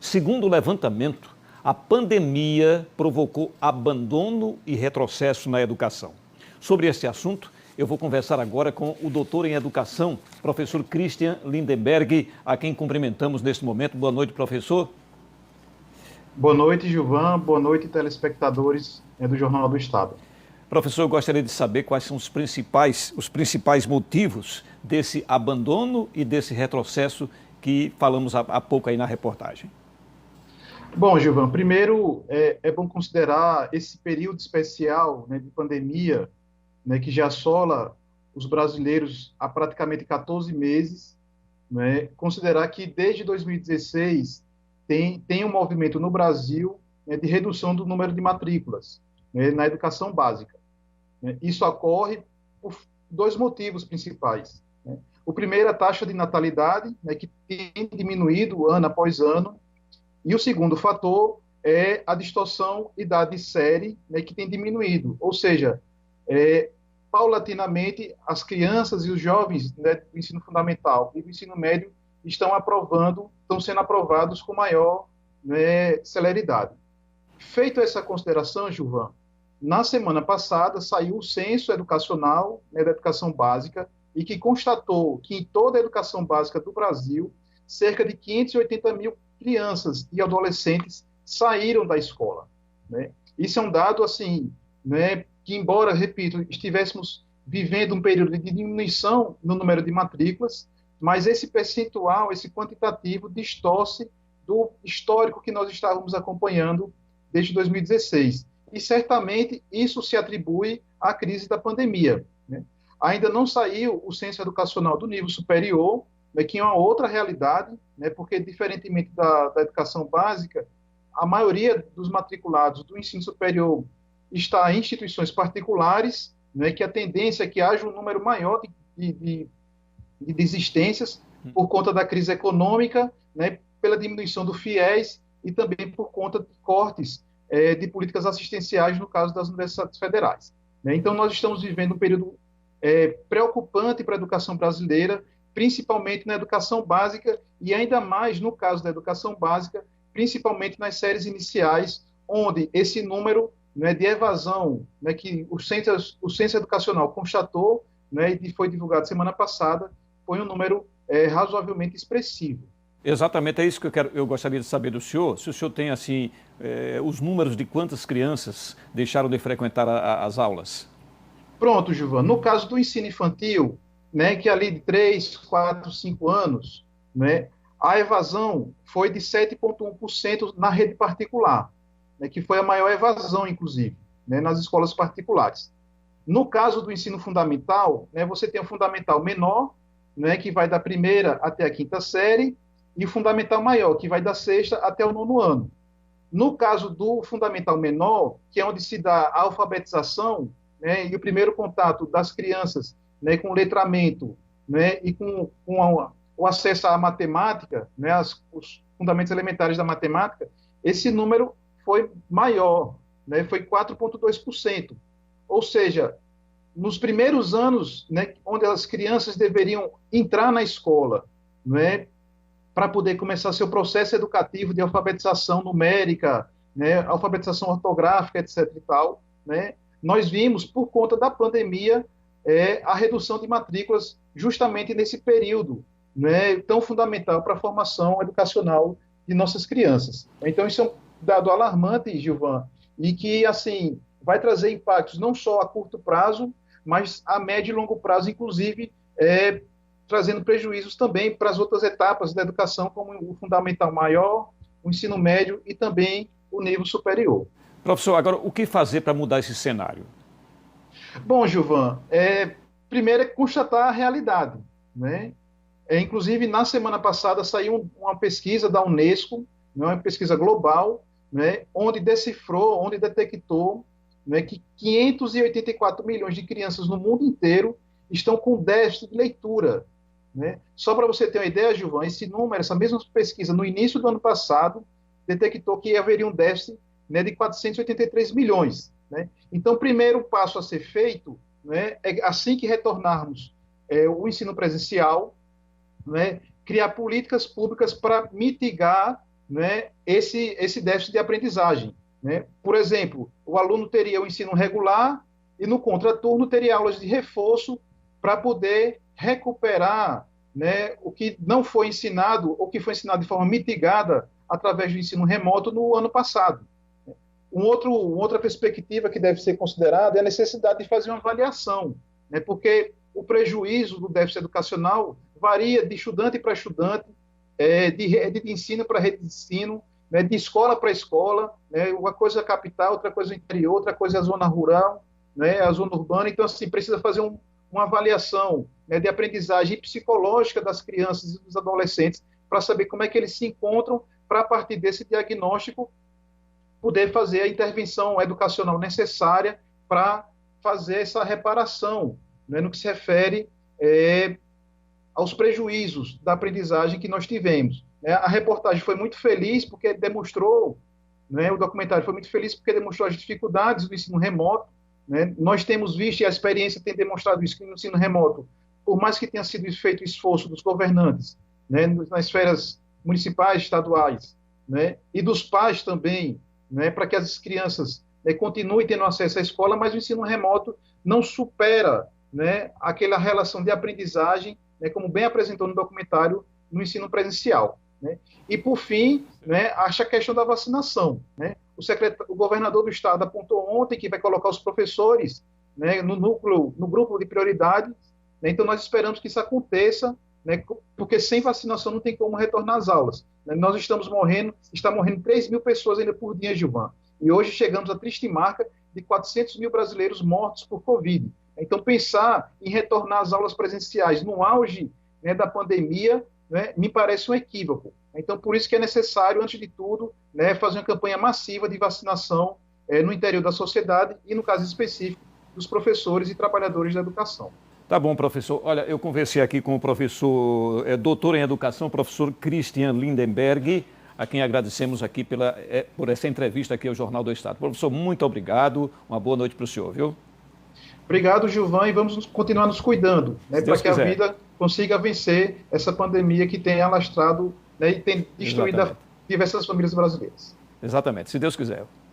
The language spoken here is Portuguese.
Segundo o levantamento, a pandemia provocou abandono e retrocesso na educação. Sobre este assunto, eu vou conversar agora com o doutor em educação, professor Christian Lindenberg, a quem cumprimentamos neste momento. Boa noite, professor. Boa noite, Gilvan. Boa noite, telespectadores do Jornal do Estado. Professor, eu gostaria de saber quais são os principais motivos desse abandono e desse retrocesso que falamos há pouco aí na reportagem. Bom, Gilvan, primeiro é bom considerar esse período especial, né, de pandemia, né, que já assola os brasileiros há praticamente 14 meses, né, considerar que desde 2016 tem um movimento no Brasil, né, de redução do número de matrículas, né, na educação básica, né. Isso ocorre por dois motivos principais, né. O primeiro é a taxa de natalidade, né, que tem diminuído ano após ano, e o segundo fator é a distorção idade-série, né, que tem diminuído. Ou seja, paulatinamente, as crianças e os jovens, né, do ensino fundamental e do ensino médio estão sendo aprovados com maior, né, celeridade. Feito essa consideração, Gilvan, na semana passada saiu o Censo Educacional, né, da Educação Básica, e que constatou que em toda a educação básica do Brasil, cerca de 580 mil crianças e adolescentes saíram da escola, né? Isso é um dado, assim, né, que, embora, repito, estivéssemos vivendo um período de diminuição no número de matrículas, mas esse percentual, esse quantitativo, distorce do histórico que nós estávamos acompanhando desde 2016. E, certamente, isso se atribui à crise da pandemia, né? Ainda não saiu o censo educacional do nível superior, né, que é uma outra realidade, né, porque, diferentemente da educação básica, a maioria dos matriculados do ensino superior está em instituições particulares, né, que a tendência é que haja um número maior de desistências por conta da crise econômica, né, pela diminuição do FIES e também por conta de cortes de políticas assistenciais no caso das universidades federais, né. Então, nós estamos vivendo um período preocupante para a educação brasileira, principalmente na educação básica e ainda mais no caso da educação básica, principalmente nas séries iniciais, onde esse número, né, de evasão, né, que o Censo Educacional constatou, né, e foi divulgado semana passada, foi um número razoavelmente expressivo. Exatamente, é isso que eu gostaria de saber do senhor. Se o senhor tem, assim, os números de quantas crianças deixaram de frequentar as aulas. Pronto, Gilvan. No caso do ensino infantil, né, que é ali de 3, 4, 5 anos, né, a evasão foi de 7,1% na rede particular, né, que foi a maior evasão, inclusive, né, nas escolas particulares. No caso do ensino fundamental, né, você tem o fundamental menor, né, que vai da primeira até a quinta série, e o fundamental maior, que vai da sexta até o nono ano. No caso do fundamental menor, que é onde se dá a alfabetização, né, e o primeiro contato das crianças, né, com o letramento, né, e o acesso à matemática, né, os fundamentos elementares da matemática, esse número foi maior, né, foi 4,2%. Ou seja, nos primeiros anos, né, onde as crianças deveriam entrar na escola, né, para poder começar seu processo educativo de alfabetização numérica, né, alfabetização ortográfica, etc. e tal, né, nós vimos, por conta da pandemia, a redução de matrículas justamente nesse período, né, tão fundamental para a formação educacional de nossas crianças. Então, isso é um dado alarmante, Gilvan, e que, assim, vai trazer impactos não só a curto prazo, mas a médio e longo prazo, inclusive, trazendo prejuízos também para as outras etapas da educação, como o fundamental maior, o ensino médio e também o nível superior. Professor, agora o que fazer para mudar esse cenário? Bom, Gilvan, primeiro é constatar a realidade, né? Inclusive, na semana passada saiu uma pesquisa da Unesco, né, uma pesquisa global, né, onde decifrou, onde detectou, né, que 584 milhões de crianças no mundo inteiro estão com déficit de leitura, né? Só para você ter uma ideia, Gilvan, esse número, essa mesma pesquisa, no início do ano passado, detectou que haveria um déficit, né, de 483 milhões. Né? Então, o primeiro passo a ser feito, né, é assim que retornarmos o ensino presencial, né, criar políticas públicas para mitigar, né, esse déficit de aprendizagem, né? Por exemplo, o aluno teria o ensino regular e no contraturno teria aulas de reforço para poder recuperar, né, o que não foi ensinado ou que foi ensinado de forma mitigada através do ensino remoto no ano passado. Uma outra perspectiva que deve ser considerada é a necessidade de fazer uma avaliação, né, porque o prejuízo do déficit educacional varia de estudante para estudante, de rede de ensino para rede de ensino, né, de escola para escola, né, uma coisa é a capital, outra coisa é o interior, outra coisa é a zona rural, né, a zona urbana. Então, assim, precisa fazer uma avaliação, né, de aprendizagem psicológica das crianças e dos adolescentes para saber como é que eles se encontram, para, a partir desse diagnóstico, poder fazer a intervenção educacional necessária para fazer essa reparação, né, no que se refere aos prejuízos da aprendizagem que nós tivemos. A reportagem foi muito feliz porque demonstrou, né, o documentário foi muito feliz porque demonstrou as dificuldades do ensino remoto, né? Nós temos visto, e a experiência tem demonstrado isso, que no ensino remoto, por mais que tenha sido feito o esforço dos governantes, né, nas esferas municipais, estaduais, né, e dos pais também, né, para que as crianças, né, continuem tendo acesso à escola, mas o ensino remoto não supera, né, aquela relação de aprendizagem, né, como bem apresentou no documentário, no ensino presencial, né? E, por fim, né, acha a questão da vacinação, né? O governador do estado apontou ontem que vai colocar os professores, né, no grupo de prioridades, né? Então, nós esperamos que isso aconteça, né, porque sem vacinação não tem como retornar às aulas, né? Nós está morrendo 3 mil pessoas ainda por dia, Gilvan, e hoje chegamos à triste marca de 400 mil brasileiros mortos por Covid. Então, pensar em retornar às aulas presenciais no auge, né, da pandemia, né, me parece um equívoco. Então, por isso que é necessário, antes de tudo, né, fazer uma campanha massiva de vacinação no interior da sociedade e, no caso específico, dos professores e trabalhadores da educação. Tá bom, professor. Olha, eu conversei aqui com o professor, doutor em educação, professor Christian Lindenberg, a quem agradecemos aqui por essa entrevista aqui ao Jornal do Estado. Professor, muito obrigado. Uma boa noite para o senhor, viu? Obrigado, Gilvan, e vamos continuar nos cuidando, né, para que a vida consiga vencer essa pandemia que tem alastrado, né, e tem destruído diversas famílias brasileiras. Exatamente, se Deus quiser.